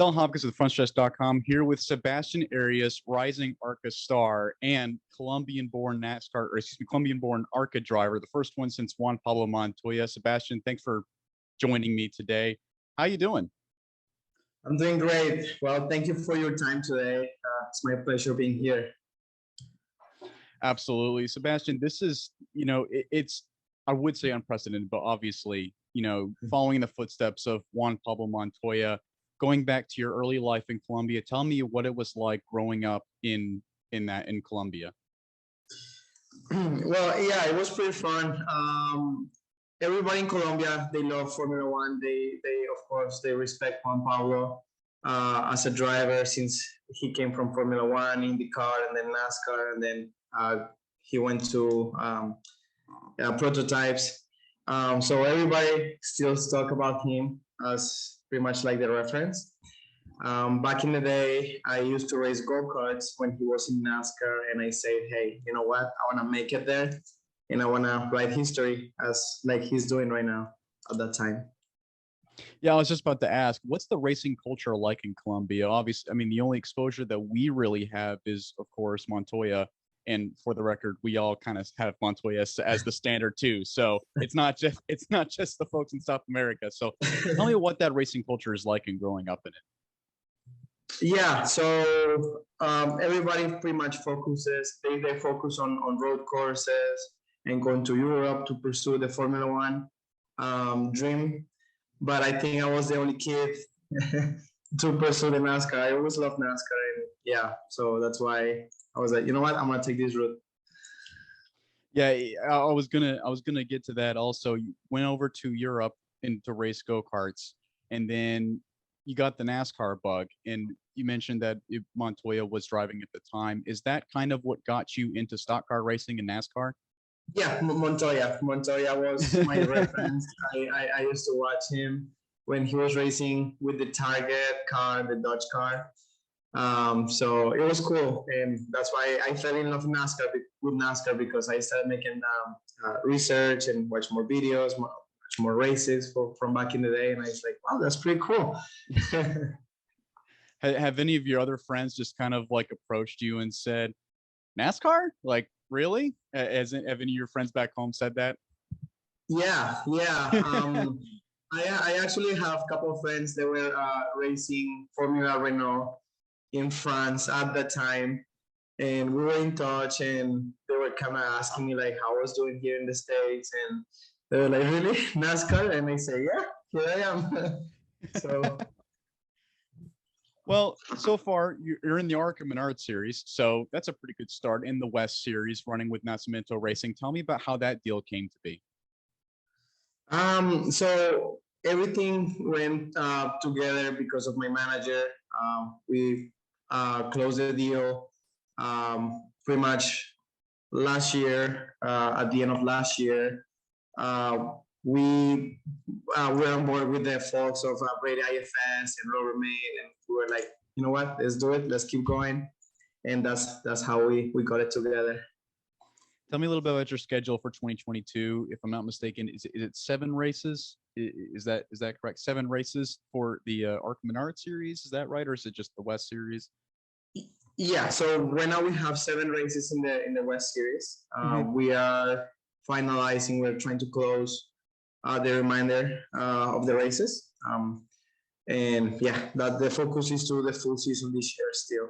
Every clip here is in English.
Dalton Hopkins with Frontstretch.com here with Sebastian Arias, rising ARCA star and Colombian-born NASCAR, or excuse me, Colombian-born ARCA driver, the first one since Juan Pablo Montoya. Sebastian, thanks for joining me today. How you doing? I'm doing great. Well, thank you for your time today. It's my pleasure being here. Absolutely. Sebastian, this is, it's, I would say unprecedented, but obviously, following the footsteps of Juan Pablo Montoya, going back to your early life in Colombia, tell me what it was like growing up in Colombia. Well, yeah, it was pretty fun. Everybody in Colombia, they love Formula One. They of course, they respect Juan Pablo as a driver since he came from Formula One, IndyCar, and then NASCAR, and then he went to prototypes. So everybody still talk about him as pretty much like the reference. Back in the day, I used to race go-karts when he was in NASCAR, and I said, hey, you know what? I want to make it there, and I want to write history as like he's doing right now at that time. Yeah, I was just about to ask, what's the racing culture like in Colombia? Obviously, I mean, the only exposure that we really have is, of course, Montoya. And for the record, we all kind of have Montoya as the standard too. So it's not just the folks in South America. So tell me what that racing culture is like and growing up in it. Yeah, so everybody pretty much focuses. They focus on road courses and going to Europe to pursue the Formula One dream. But I think I was the only kid to pursue the NASCAR. I always loved NASCAR, and yeah, so that's why I was like, you know what, I'm gonna take this route. Yeah, I was gonna get to that also. You went over to Europe and to race go-karts, and then you got the NASCAR bug, and you mentioned that Montoya was driving at the time. Is that kind of what got you into stock car racing and NASCAR? Yeah, Montoya was my reference. I used to watch him when he was racing with the Target car, the Dodge car. So it was cool, and that's why I fell in love with NASCAR because I started making research and watch more videos, watch more races from back in the day, and I was like, wow, that's pretty cool. Have any of your other friends just kind of like approached you and said, NASCAR? Like, really? Have any of your friends back home said that? Yeah. I actually have a couple of friends that were racing Formula Renault in France at that time, and we were in touch, and they were kind of asking me like how I was doing here in the States, and they were like, really, NASCAR? And I say, yeah, here I am. So well, so far you're in the ARCA series, so that's a pretty good start in the West series running with Nascimento Racing. Tell me about how that deal came to be. So everything went together because of my manager. We closed the deal pretty much last year, at the end of last year. We were on board with the folks of Brady IFS and Robert Maid, and we were like, you know what, let's do it, let's keep going. And that's how we got it together. Tell me a little bit about your schedule for 2022. If I'm not mistaken, is it 7 races? Is that correct? 7 races for the ARCA Menard series? Is that right, or is it just the West series? Yeah. So right now we have 7 races in the West series. We are finalizing. We're trying to close the remainder of the races. And yeah, that the focus is to the full season this year still.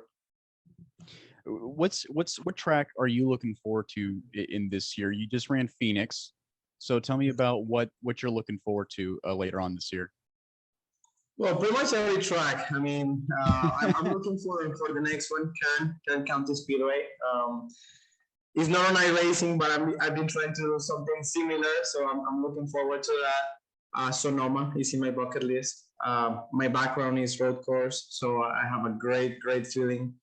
What track are you looking forward to in this year? You just ran Phoenix, so tell me about what you're looking forward to later on this year. Well, pretty much every track. I mean, I'm looking for the next one, Kern County Speedway. It's not on iRacing, but I've been trying to do something similar, so I'm looking forward to that. Sonoma is in my bucket list. My background is road course, so I have a great feeling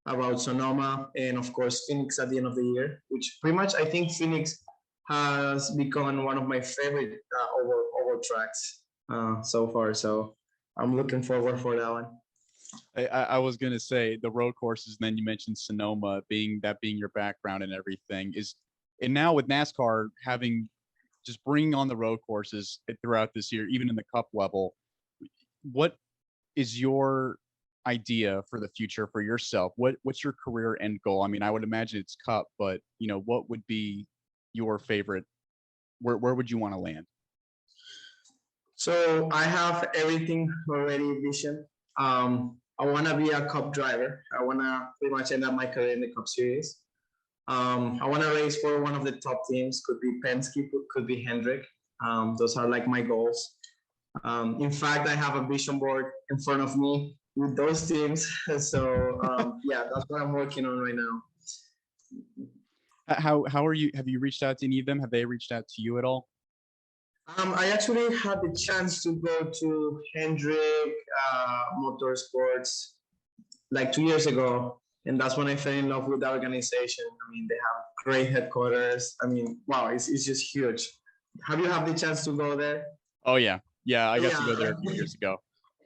about Sonoma, and of course Phoenix at the end of the year, which pretty much I think Phoenix has become one of my favorite oval tracks so far. So I'm looking forward for that one. I was gonna say the road courses, and then you mentioned Sonoma being your background and everything and now with NASCAR just bringing on the road courses throughout this year, even in the Cup level, what is your idea for the future for yourself? What's your career end goal? I mean, I would imagine it's Cup, but what would be your favorite? Where would you want to land? So I have everything already vision. I want to be a Cup driver. I want to pretty much end up my career in the Cup Series. I want to race for one of the top teams. Could be Penske, could be Hendrick. Those are like my goals. In fact, I have a vision board in front of me with those teams. So yeah, that's what I'm working on right now. How are you? Have you reached out to any of them? Have they reached out to you at all? I actually had the chance to go to Hendrick Motorsports like 2 years ago, and that's when I fell in love with the organization. I mean, they have great headquarters. I mean, wow, it's just huge. Have you had the chance to go there? Oh yeah, I got to go there a few Yeah. years ago.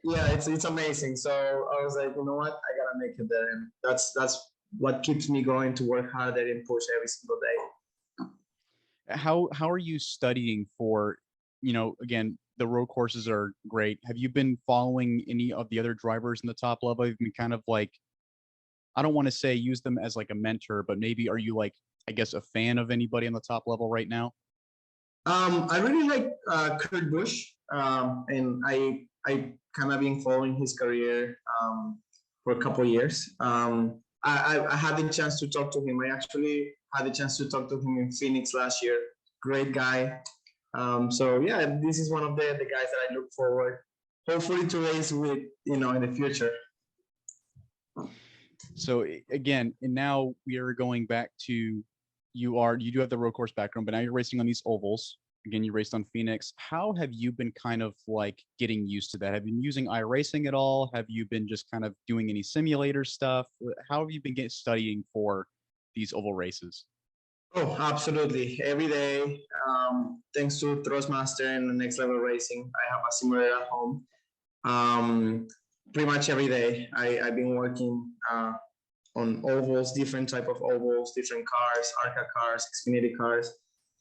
Yeah, it's amazing. So I was like, you know what, I gotta make it there, and that's what keeps me going to work harder and push every single day. How are you studying for, again, the road courses are great. Have you been following any of the other drivers in the top level? Have you been kind of like, I don't want to say use them as like a mentor, but maybe are you like, I guess, a fan of anybody on the top level right now? I really like Kurt Busch, and I kind of been following his career for a couple of years. I had the chance to talk to him. I actually had the chance to talk to him in Phoenix last year. Great guy. So yeah, this is one of the guys that I look forward, hopefully, to race with, in the future. So again, and now we are going back to you do have the road course background, but now you're racing on these ovals. Again, you raced on Phoenix. How have you been kind of like getting used to that? Have you been using iRacing at all? Have you been just kind of doing any simulator stuff? How have you been studying for these oval races? Oh, absolutely. Every day, thanks to Thrustmaster and the Next Level Racing, I have a simulator at home. Pretty much every day, I've been working on ovals, different type of ovals, different cars, ARCA cars, Xfinity cars,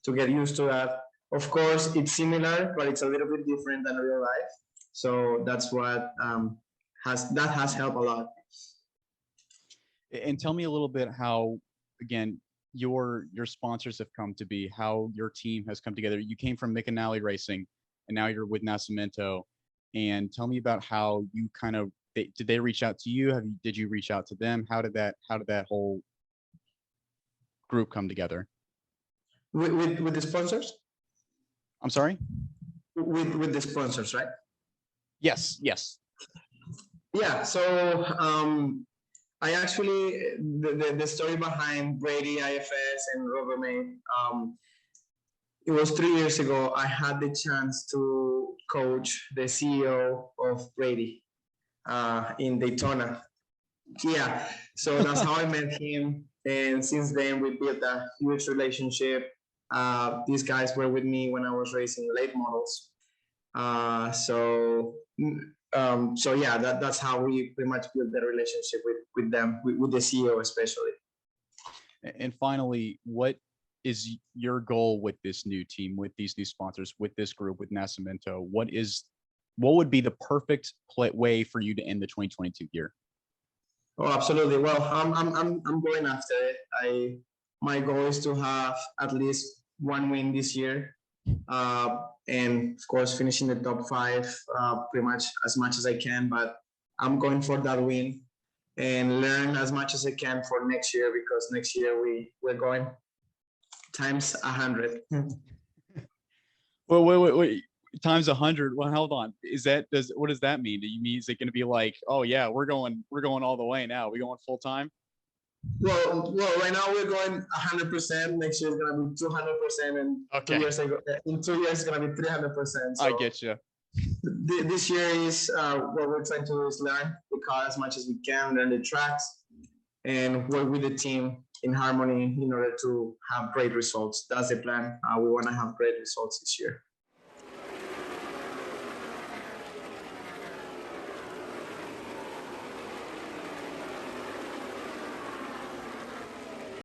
to get used to that. Of course, it's similar, but it's a little bit different than real life. So that's what has helped a lot. And tell me a little bit how, again, your sponsors have come to be, how your team has come together. You came from McAnally Racing, and now you're with Nascimento. And tell me about how you kind of did they reach out to you? Did you reach out to them? How did that whole group come together? With the sponsors? I'm sorry? With the sponsors, right? Yes. Yeah. So I actually the story behind Brady IFS and Rubbermaid. It was 3 years ago. I had the chance to coach the CEO of Brady in Daytona. Yeah. So that's how I met him, and since then we built a huge relationship. These guys were with me when I was racing late models. So yeah, that's how we pretty much built the relationship with them, with the CEO especially. And finally, what is your goal with this new team, with these new sponsors, with this group, with Nascimento? What would be the perfect way for you to end the 2022 year? Oh, absolutely. Well, I'm going after it. My goal is to have at least one win this year, and of course finishing the top five, pretty much as I can. But I'm going for that win and learn as much as I can for next year, because next year we're going times 100. Well, wait. Times 100. Well, hold on. What does that mean? Do you mean, is it going to be like, oh yeah, we're going all the way now? We going full time? Well, right now we're going 100%. Next year is gonna be 200%, and Okay. 2 years ago, in 2 years, it's gonna be 300%. So I get you. This year is what we're trying to do is learn the car as much as we can, learn the tracks, and work with the team in harmony in order to have great results. That's the plan. We want to have great results this year.